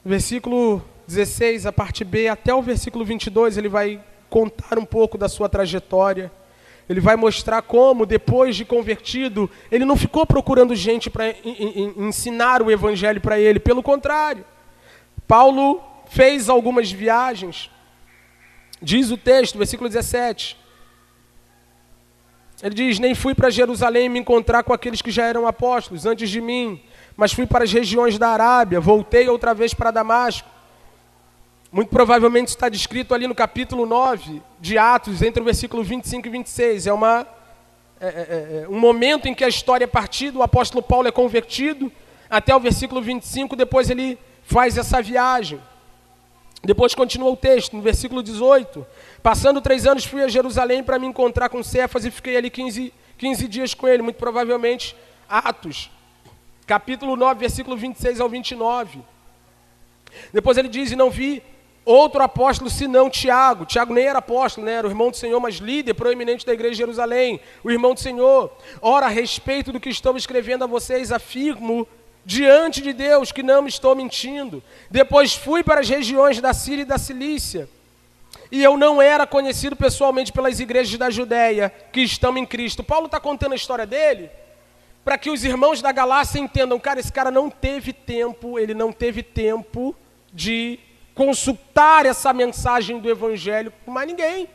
Versículo 16, a parte B, até o versículo 22, ele vai contar um pouco da sua trajetória. ele vai mostrar como, depois de convertido, ele não ficou procurando gente para ensinar o evangelho para ele. Pelo contrário, Paulo fez algumas viagens. Diz o texto, versículo 17. Ele diz: nem fui para Jerusalém me encontrar com aqueles que já eram apóstolos antes de mim, mas fui para as regiões da Arábia, voltei outra vez para Damasco. Muito provavelmente está descrito ali no capítulo 9 de Atos, entre o versículo 25 e 26. É um momento em que a história é partida, o apóstolo Paulo é convertido, até o versículo 25, depois ele faz essa viagem. Depois continua o texto, no versículo 18. Passando 3 anos, fui a Jerusalém para me encontrar com Cefas e fiquei ali 15 dias com ele. Muito provavelmente, Atos, capítulo 9, versículo 26 ao 29. Depois ele diz: e não vi outro apóstolo senão Tiago. Tiago nem era apóstolo, né? Era o irmão do Senhor, mas líder proeminente da igreja de Jerusalém. O irmão do Senhor. Ora, a respeito do que estou escrevendo a vocês, afirmo diante de Deus que não estou mentindo. Depois fui para as regiões da Síria e da Cilícia, e eu não era conhecido pessoalmente pelas igrejas da Judéia que estão em Cristo. Paulo está contando a história dele para que os irmãos da Galácia entendam: cara, esse cara não teve tempo, ele não teve tempo de consultar essa mensagem do evangelho com mais ninguém.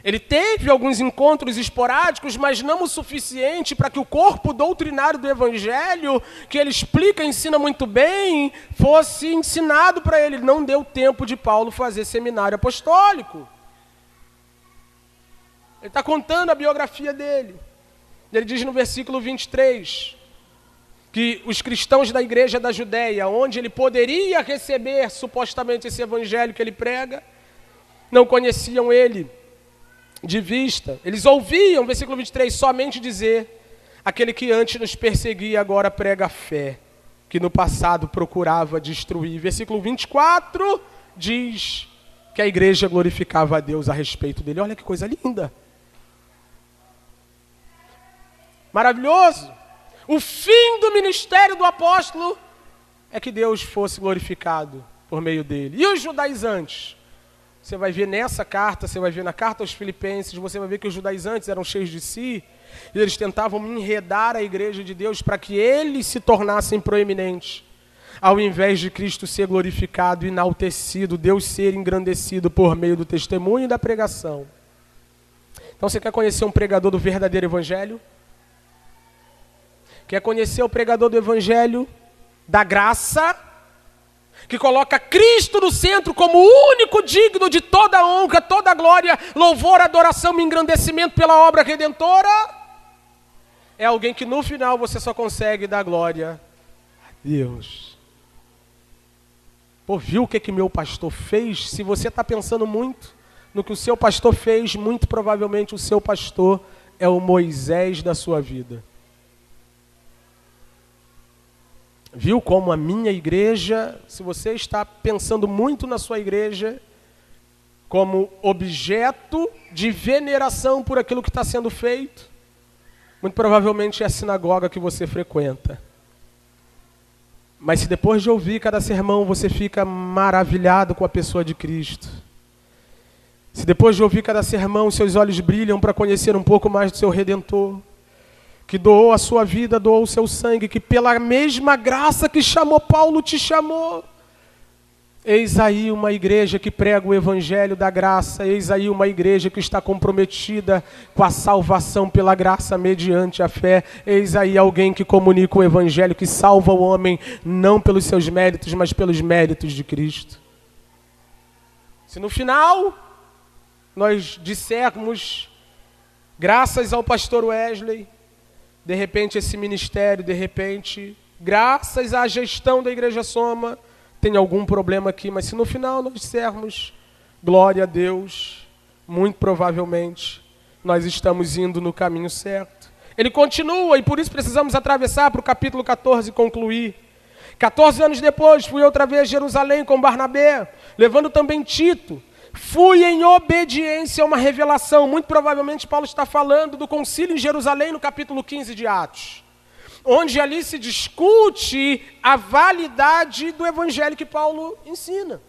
Ele teve alguns encontros esporádicos, mas não o suficiente para que o corpo doutrinário do evangelho, que ele explica e ensina muito bem, fosse ensinado para ele. Não deu tempo de Paulo fazer seminário apostólico. Ele está contando a biografia dele. Ele diz no versículo 23, que os cristãos da igreja da Judéia, onde ele poderia receber supostamente esse evangelho que ele prega, não conheciam ele de vista. Eles ouviam, versículo 23, somente dizer: aquele que antes nos perseguia agora prega a fé, que no passado procurava destruir. Versículo 24 diz que a igreja glorificava a Deus a respeito dele. Olha que coisa linda. Maravilhoso. O fim do ministério do apóstolo é que Deus fosse glorificado por meio dele. E os judaizantes? Você vai ver nessa carta, você vai ver na carta aos Filipenses, você vai ver que os judaizantes eram cheios de si, e eles tentavam enredar a igreja de Deus para que eles se tornassem proeminentes, ao invés de Cristo ser glorificado, enaltecido, Deus ser engrandecido por meio do testemunho e da pregação. Então você quer conhecer um pregador do verdadeiro evangelho? Quer conhecer o pregador do evangelho da graça, que coloca Cristo no centro como o único digno de toda honra, toda glória, louvor, adoração e engrandecimento pela obra redentora? É alguém que no final você só consegue dar glória a Deus. Pô, viu o que meu pastor fez? Se você está pensando muito no que o seu pastor fez, muito provavelmente o seu pastor é o Moisés da sua vida. Viu como a minha igreja, se você está pensando muito na sua igreja, como objeto de veneração por aquilo que está sendo feito, muito provavelmente é a sinagoga que você frequenta. Mas se depois de ouvir cada sermão você fica maravilhado com a pessoa de Cristo, se depois de ouvir cada sermão seus olhos brilham para conhecer um pouco mais do seu Redentor, que doou a sua vida, doou o seu sangue, que pela mesma graça que chamou Paulo te chamou. Eis aí uma igreja que prega o evangelho da graça, eis aí uma igreja que está comprometida com a salvação pela graça mediante a fé, eis aí alguém que comunica o evangelho, que salva o homem, não pelos seus méritos, mas pelos méritos de Cristo. Se no final nós dissermos, graças ao pastor Wesley, de repente esse ministério, de repente, graças à gestão da Igreja Soma, tem algum problema aqui, mas se no final nós dissermos, glória a Deus, muito provavelmente nós estamos indo no caminho certo. Ele continua, e por isso precisamos atravessar para o capítulo 14 e concluir. 14 anos depois, fui outra vez a Jerusalém com Barnabé, levando também Tito. Fui em obediência a uma revelação. Muito provavelmente Paulo está falando do concílio em Jerusalém no capítulo 15 de Atos, onde ali se discute a validade do evangelho que Paulo ensina.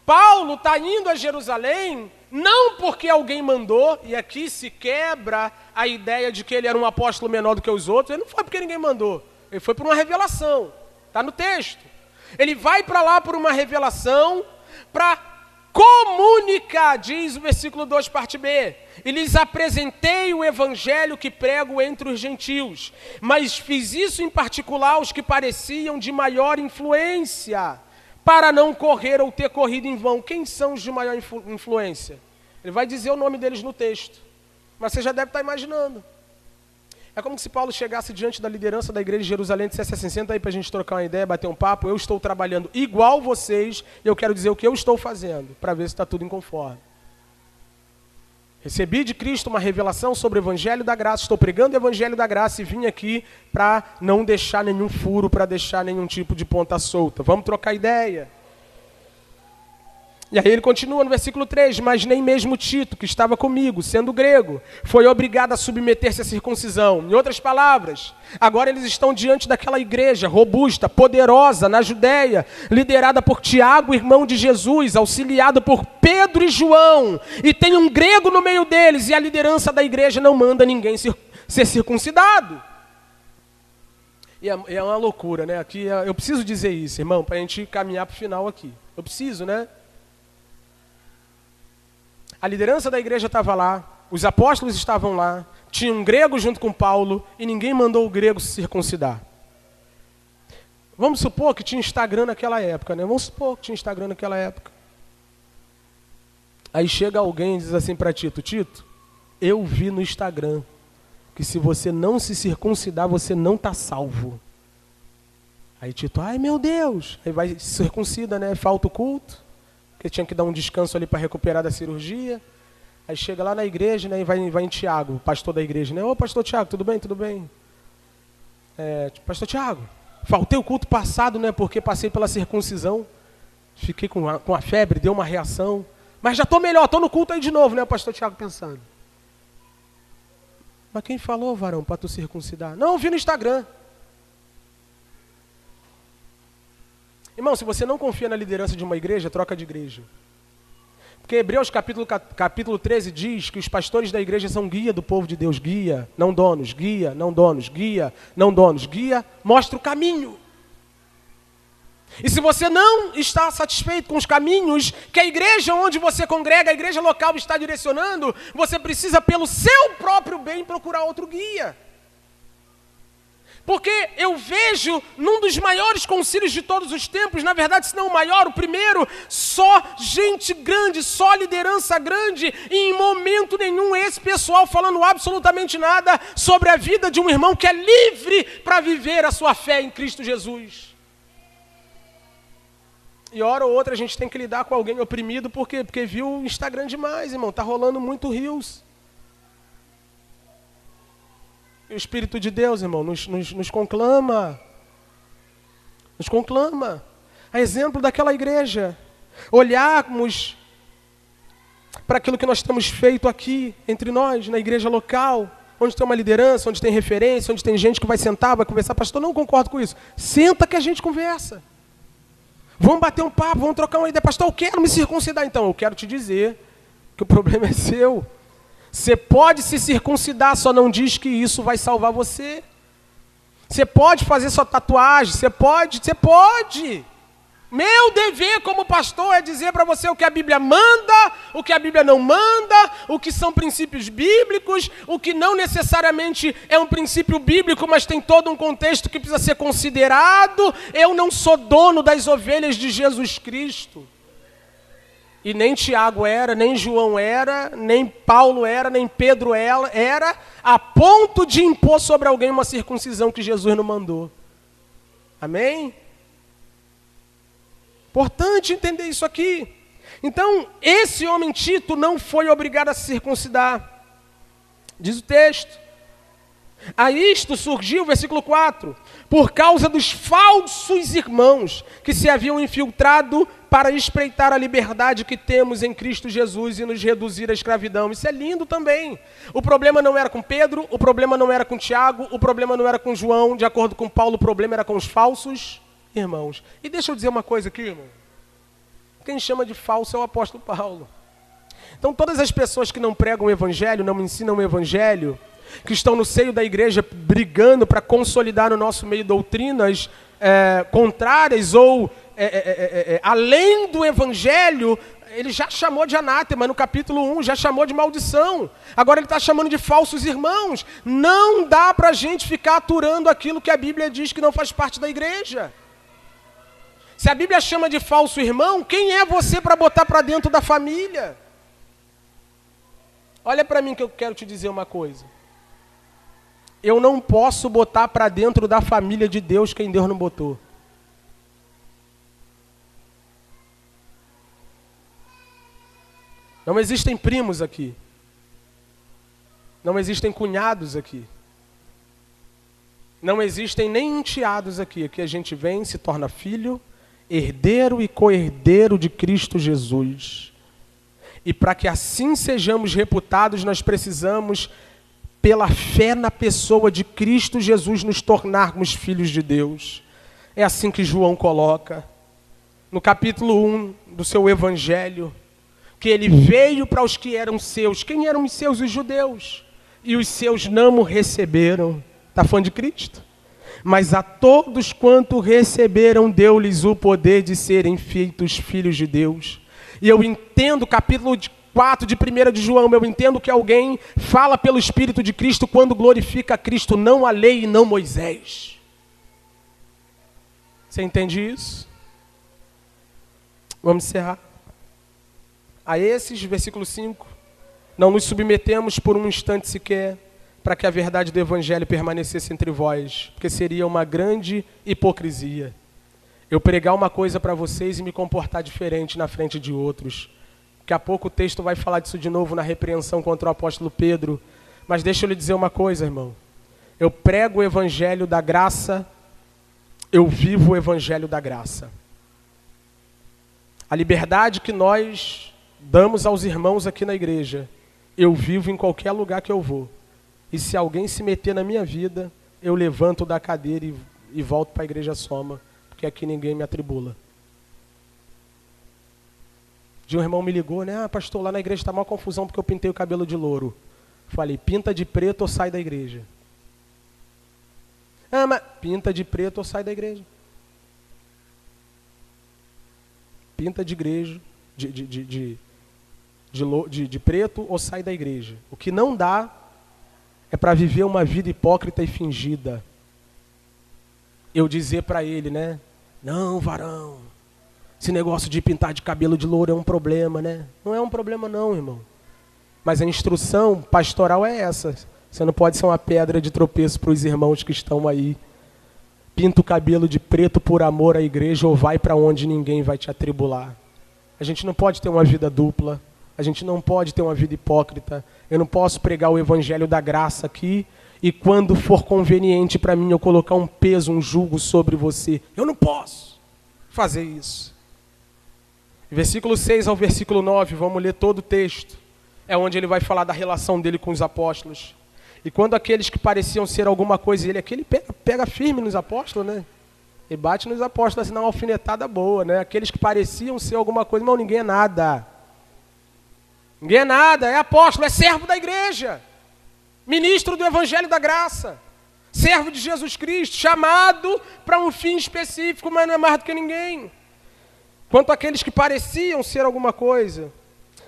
Paulo está indo a Jerusalém Não porque alguém mandou, e aqui se quebra a ideia de que ele era um apóstolo menor do que os outros. Ele não foi porque ninguém mandou, ele foi por uma revelação, está no texto. Ele vai para lá por uma revelação, para comunicar, diz o versículo 2, parte B. E lhes apresentei o evangelho que prego entre os gentios, mas fiz isso em particular aos que pareciam de maior influência, para não correr ou ter corrido em vão. Quem são os de maior influência? Ele vai dizer o nome deles no texto, mas você já deve estar imaginando. É como se Paulo chegasse diante da liderança da igreja de Jerusalém e dissesse assim: senta aí para a gente trocar uma ideia, bater um papo, eu estou trabalhando igual vocês, e eu quero dizer o que eu estou fazendo, para ver se está tudo em conforme. Recebi de Cristo uma revelação sobre o Evangelho da Graça, estou pregando o Evangelho da Graça e vim aqui para não deixar nenhum furo, para deixar nenhum tipo de ponta solta. Vamos trocar ideia. E aí ele continua no versículo 3, mas nem mesmo Tito, que estava comigo, sendo grego, foi obrigado a submeter-se à circuncisão. Em outras palavras, agora eles estão diante daquela igreja robusta, poderosa, na Judéia, liderada por Tiago, irmão de Jesus, auxiliado por Pedro e João, e tem um grego no meio deles, e a liderança da igreja não manda ninguém ser circuncidado. E é uma loucura, né? Aqui eu preciso dizer isso, irmão, para a gente caminhar para o final aqui. Eu preciso, né? A liderança da igreja estava lá, os apóstolos estavam lá, tinha um grego junto com Paulo e ninguém mandou o grego se circuncidar. Vamos supor que tinha Instagram naquela época, né? Vamos supor que tinha Instagram naquela época. Aí chega alguém e diz assim para Tito: Tito, eu vi no Instagram que se você não se circuncidar, você não está salvo. Aí Tito: ai meu Deus, aí vai se circuncida, né? Falta o culto. Porque tinha que dar um descanso ali para recuperar da cirurgia. Aí chega lá na igreja, né, e vai em Tiago, o pastor da igreja, né? Ô pastor Tiago, tudo bem? Tudo bem? Pastor Tiago, faltei o culto passado, né? Porque passei pela circuncisão. Fiquei com a febre, deu uma reação. Mas já estou melhor, estou no culto aí de novo, né? O pastor Tiago pensando. Mas quem falou, varão, para tu circuncidar? Não, eu vi no Instagram. Irmão, se você não confia na liderança de uma igreja, troca de igreja. Porque Hebreus capítulo 13 diz que os pastores da igreja são guia do povo de Deus. Guia, não donos, guia, não donos, guia, não donos. Guia, mostra o caminho. E se você não está satisfeito com os caminhos que a igreja onde você congrega, a igreja local está direcionando, você precisa, pelo seu próprio bem, procurar outro guia. Porque eu vejo num dos maiores concílios de todos os tempos, na verdade, se não o maior, o primeiro, só gente grande, só liderança grande, e em momento nenhum esse pessoal falando absolutamente nada sobre a vida de um irmão que é livre para viver a sua fé em Cristo Jesus. E hora ou outra a gente tem que lidar com alguém oprimido, por quê? Porque viu o Instagram demais, irmão, tá rolando muito rios. E o Espírito de Deus, irmão, nos conclama. Nos conclama. A exemplo daquela igreja. Olharmos para aquilo que nós temos feito aqui, entre nós, na igreja local, onde tem uma liderança, onde tem referência, onde tem gente que vai sentar, vai conversar. Pastor, não concordo com isso. Senta que a gente conversa. Vamos bater um papo, vamos trocar uma ideia. Pastor, eu quero me circuncidar. Então, eu quero te dizer que o problema é seu. Você pode se circuncidar, só não diz que isso vai salvar você. Você pode fazer sua tatuagem, você pode. Meu dever como pastor é dizer para você o que a Bíblia manda, o que a Bíblia não manda, o que são princípios bíblicos, o que não necessariamente é um princípio bíblico, mas tem todo um contexto que precisa ser considerado. Eu não sou dono das ovelhas de Jesus Cristo. E nem Tiago era, nem João era, nem Paulo era, nem Pedro era, a ponto de impor sobre alguém uma circuncisão que Jesus não mandou. Amém? Importante entender isso aqui. Então, esse homem Tito não foi obrigado a se circuncidar. Diz o texto. A isto surgiu, versículo 4, por causa dos falsos irmãos que se haviam infiltrado para espreitar a liberdade que temos em Cristo Jesus e nos reduzir à escravidão. Isso é lindo também. O problema não era com Pedro, o problema não era com Tiago, o problema não era com João, de acordo com Paulo, o problema era com os falsos irmãos. E deixa eu dizer uma coisa aqui, irmão. Quem chama de falso é o apóstolo Paulo. Então todas as pessoas que não pregam o evangelho, não ensinam o evangelho, que estão no seio da igreja brigando para consolidar no nosso meio doutrinas contrárias ou além do evangelho, ele já chamou de anátema no capítulo 1, já chamou de maldição. Agora ele está chamando de falsos irmãos. Não dá para a gente ficar aturando aquilo que a Bíblia diz que não faz parte da igreja. Se a Bíblia chama de falso irmão, quem é você para botar para dentro da família? Olha para mim que eu quero te dizer uma coisa. Eu não posso botar para dentro da família de Deus quem Deus não botou. Não existem primos aqui. Não existem cunhados aqui. Não existem nem enteados aqui. Aqui a gente vem, se torna filho, herdeiro e co-herdeiro de Cristo Jesus. E para que assim sejamos reputados, nós precisamos, pela fé na pessoa de Cristo Jesus, nos tornarmos filhos de Deus. É assim que João coloca, no capítulo 1 do seu evangelho, que ele veio para os que eram seus. Quem eram os seus? Os judeus. E os seus não o receberam. Está falando de Cristo? Mas a todos quanto receberam, deu-lhes o poder de serem feitos filhos de Deus. E eu entendo, capítulo 4 de 1 de João, eu entendo que alguém fala pelo Espírito de Cristo quando glorifica Cristo, não a lei e não Moisés. Você entende isso? Vamos encerrar. A esses, versículo 5, não nos submetemos por um instante sequer para que a verdade do Evangelho permanecesse entre vós, porque seria uma grande hipocrisia eu pregar uma coisa para vocês e me comportar diferente na frente de outros. Daqui a pouco o texto vai falar disso de novo na repreensão contra o apóstolo Pedro, mas deixa eu lhe dizer uma coisa, irmão. Eu prego o Evangelho da graça, eu vivo o Evangelho da graça. A liberdade que nós damos aos irmãos aqui na igreja, eu vivo em qualquer lugar que eu vou. E se alguém se meter na minha vida, eu levanto da cadeira e volto para a igreja Soma, porque aqui ninguém me atribula. Um irmão me ligou, né? Ah, pastor, lá na igreja está uma confusão porque eu pintei o cabelo de louro. Falei, pinta de preto ou sai da igreja? Ah, mas pinta de preto ou sai da igreja? Pinta de igreja, de preto ou sai da igreja. O que não dá é para viver uma vida hipócrita e fingida. Eu dizer para ele, né? Não, varão, esse negócio de pintar de cabelo de louro é um problema, né? Não é um problema não, irmão. Mas a instrução pastoral é essa. Você não pode ser uma pedra de tropeço para os irmãos que estão aí. Pinta o cabelo de preto por amor à igreja ou vai para onde ninguém vai te atribular. A gente não pode ter uma vida dupla. A gente não pode ter uma vida hipócrita. Eu não posso pregar o evangelho da graça aqui e quando for conveniente para mim eu colocar um peso, um jugo sobre você. Eu não posso fazer isso. Versículo 6 ao versículo 9, vamos ler todo o texto. É onde ele vai falar da relação dele com os apóstolos. E quando aqueles que pareciam ser alguma coisa, ele pega firme nos apóstolos, né? E bate nos apóstolos, assim, uma alfinetada boa, né? Aqueles que pareciam ser alguma coisa, irmão, ninguém é nada. Ninguém é nada, é apóstolo, é servo da igreja. Ministro do Evangelho da Graça. Servo de Jesus Cristo, chamado para um fim específico, mas não é mais do que ninguém. Quanto àqueles que pareciam ser alguma coisa,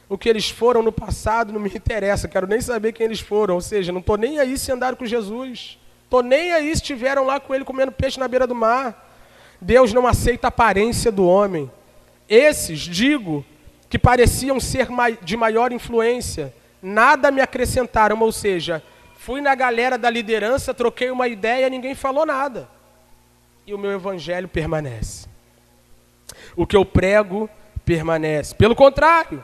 o que eles foram no passado não me interessa, quero nem saber quem eles foram, ou seja, não estou nem aí se andaram com Jesus, estou nem aí se estiveram lá com ele comendo peixe na beira do mar. Deus não aceita a aparência do homem. Esses, digo, que pareciam ser de maior influência, nada me acrescentaram, ou seja, fui na galera da liderança, troquei uma ideia, ninguém falou nada. E o meu evangelho permanece. O que eu prego permanece. Pelo contrário,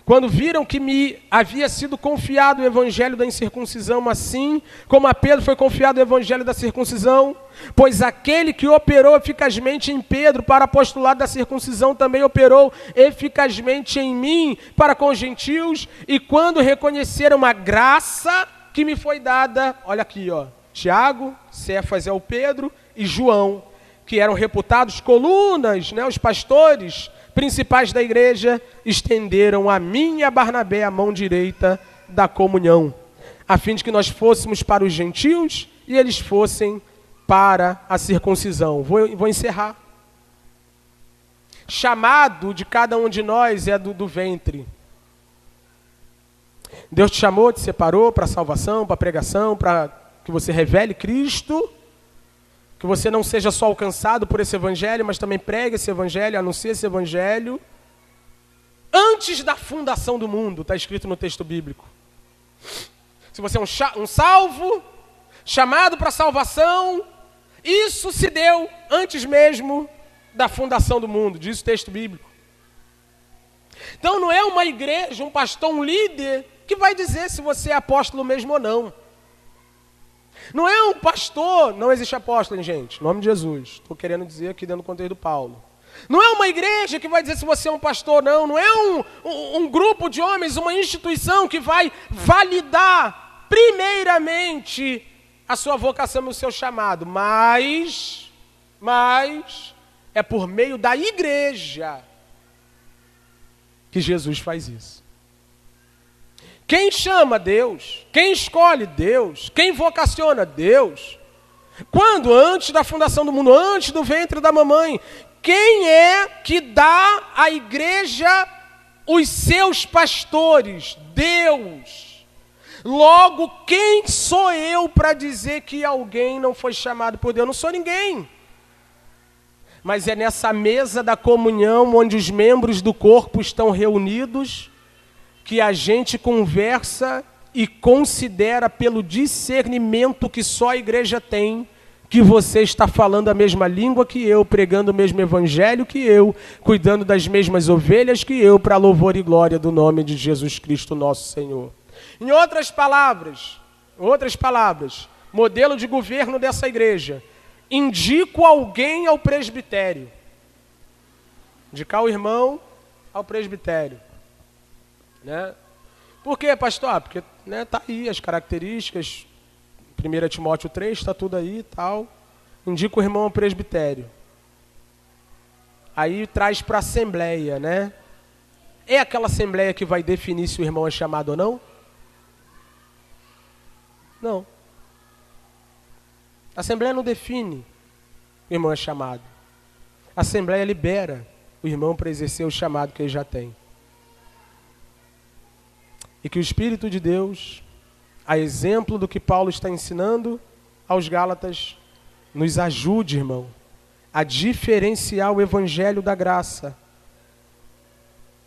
quando viram que me havia sido confiado o evangelho da incircuncisão, assim como a Pedro foi confiado o evangelho da circuncisão, pois aquele que operou eficazmente em Pedro para apostolado da circuncisão também operou eficazmente em mim para com os gentios, e quando reconheceram a graça que me foi dada, olha aqui, ó, Tiago, Cefas é o Pedro e João, que eram reputados colunas, né, os pastores principais da igreja, estenderam a mim e a Barnabé a mão direita da comunhão, a fim de que nós fôssemos para os gentios e eles fossem para a circuncisão. Vou encerrar. Chamado de cada um de nós é do ventre. Deus te chamou, te separou para a salvação, para a pregação, para que você revele Cristo, que você não seja só alcançado por esse evangelho, mas também pregue esse evangelho, anuncie esse evangelho. Antes da fundação do mundo, está escrito no texto bíblico. Se você é um salvo, chamado para a salvação, isso se deu antes mesmo da fundação do mundo, diz o texto bíblico. Então não é uma igreja, um pastor, um líder, que vai dizer se você é apóstolo mesmo ou não. Não é um pastor, não existe apóstolo, hein, gente? Em nome de Jesus. Estou querendo dizer aqui dentro do contexto do Paulo. Não é uma igreja que vai dizer se você é um pastor, não. Não é um grupo de homens, uma instituição que vai validar primeiramente a sua vocação e o seu chamado. Mas é por meio da igreja que Jesus faz isso. Quem chama Deus, quem escolhe Deus, quem vocaciona Deus, quando? Antes da fundação do mundo, antes do ventre da mamãe. Quem é que dá à igreja os seus pastores? Deus. Logo, quem sou eu para dizer que alguém não foi chamado por Deus? Eu não sou ninguém. Mas é nessa mesa da comunhão, onde os membros do corpo estão reunidos, que a gente conversa e considera pelo discernimento que só a igreja tem, que você está falando a mesma língua que eu, pregando o mesmo evangelho que eu, cuidando das mesmas ovelhas que eu, para louvor e glória do nome de Jesus Cristo, nosso Senhor. Em outras palavras, modelo de governo dessa igreja, indico alguém ao presbitério. Indicar o irmão ao presbitério. Né? Por quê, pastor? Porque tá aí as características, 1 Timóteo 3, está tudo aí e tal. Indica o irmão ao presbitério. Aí traz para a assembleia, né? É aquela assembleia que vai definir se o irmão é chamado ou não? Não. A assembleia não define o irmão é chamado. A assembleia libera o irmão para exercer o chamado que ele já tem. E que o Espírito de Deus, a exemplo do que Paulo está ensinando aos Gálatas, nos ajude, irmão, a diferenciar o evangelho da graça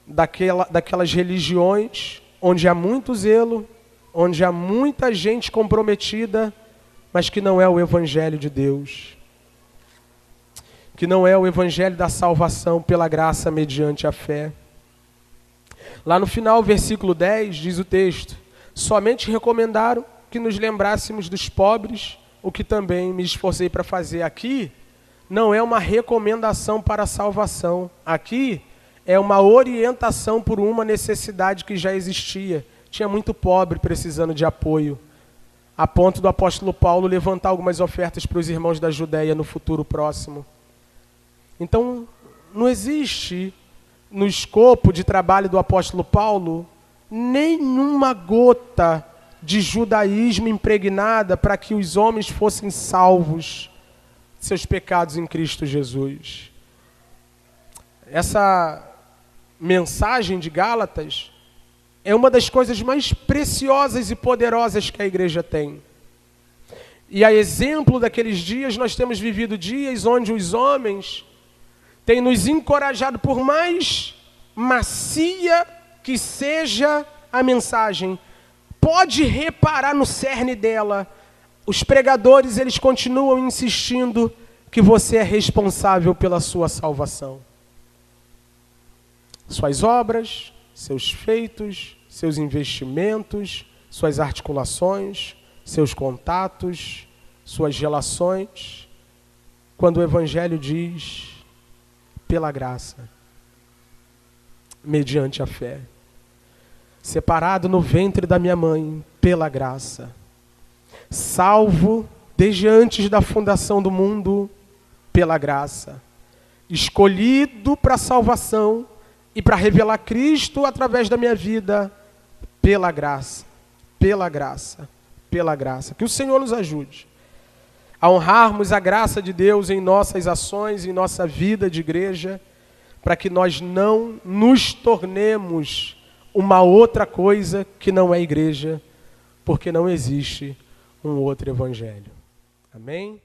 daquelas religiões onde há muito zelo, onde há muita gente comprometida, mas que não é o evangelho de Deus. Que não é o evangelho da salvação pela graça mediante a fé. Lá no final, versículo 10, diz o texto: somente recomendaram que nos lembrássemos dos pobres, o que também me esforcei para fazer. Aqui não é uma recomendação para a salvação. Aqui é uma orientação por uma necessidade que já existia. Tinha muito pobre precisando de apoio, a ponto do apóstolo Paulo levantar algumas ofertas para os irmãos da Judéia no futuro próximo. Então, não existe no escopo de trabalho do apóstolo Paulo nenhuma gota de judaísmo impregnada para que os homens fossem salvos de seus pecados em Cristo Jesus. Essa mensagem de Gálatas é uma das coisas mais preciosas e poderosas que a igreja tem. E a exemplo daqueles dias, nós temos vivido dias onde os homens têm nos encorajado, por mais macia que seja a mensagem, pode reparar no cerne dela. Os pregadores, eles continuam insistindo que você é responsável pela sua salvação. Suas obras, seus feitos, seus investimentos, suas articulações, seus contatos, suas relações. Quando o Evangelho diz, pela graça, mediante a fé. Separado no ventre da minha mãe, pela graça. Salvo desde antes da fundação do mundo, pela graça. Escolhido para a salvação e para revelar Cristo através da minha vida, pela graça, pela graça, pela graça. Que o Senhor nos ajude a honrarmos a graça de Deus em nossas ações, em nossa vida de igreja, para que nós não nos tornemos uma outra coisa que não é igreja, porque não existe um outro evangelho. Amém?